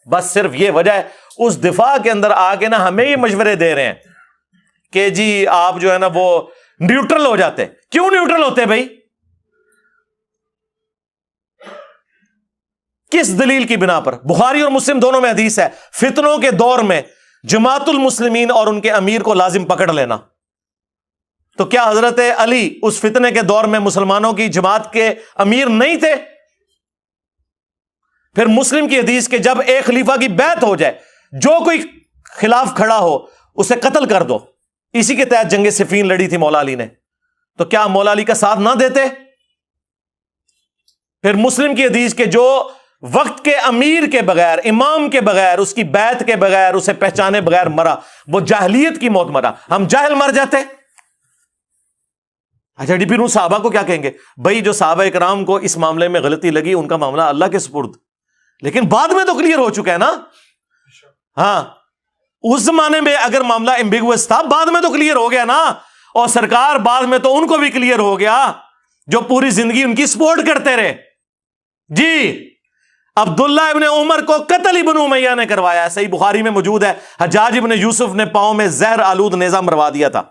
بس صرف یہ وجہ ہے. اس دفاع کے اندر آ کے نا ہمیں یہ مشورے دے رہے ہیں کہ جی آپ جو ہے نا وہ نیوٹرل ہو جاتے. کیوں نیوٹرل ہوتے بھائی؟ کس دلیل کی بنا پر؟ بخاری اور مسلم دونوں میں حدیث ہے، فتنوں کے دور میں جماعت المسلمین اور ان کے امیر کو لازم پکڑ لینا. تو کیا حضرت علی اس فتنے کے دور میں مسلمانوں کی جماعت کے امیر نہیں تھے؟ پھر مسلم کی حدیث کہ جب ایک خلیفہ کی بیعت ہو جائے، جو کوئی خلاف کھڑا ہو اسے قتل کر دو. اسی کے تحت جنگ صفین لڑی تھی مولا علی نے. تو کیا مولا علی کا ساتھ نہ دیتے؟ پھر مسلم کی حدیث کہ جو وقت کے امیر کے بغیر، امام کے بغیر، اس کی بیعت کے بغیر، اسے پہچانے بغیر مرا، وہ جاہلیت کی موت مرا. ہم جاہل مر جاتے. اچھا ڈی پی نو صحابہ کو کیا کہیں گے؟ بھائی جو صحابہ اکرام کو اس معاملے میں غلطی لگی ان کا معاملہ اللہ کے سپرد، لیکن بعد میں تو کلیئر ہو چکا ہے نا. ہاں اس زمانے میں اگر معاملہ ایمبیگوس تھا، بعد میں تو کلیئر ہو گیا نا. اور سرکار بعد میں تو ان کو بھی کلیئر ہو گیا جو پوری زندگی ان کی سپورٹ کرتے رہے. جی عبداللہ ابن عمر کو قتل ابن امیہ نے کروایا. صحیح بخاری میں موجود ہے، حجاج ابن یوسف نے پاؤں میں زہر آلود نیزہ مروا دیا تھا.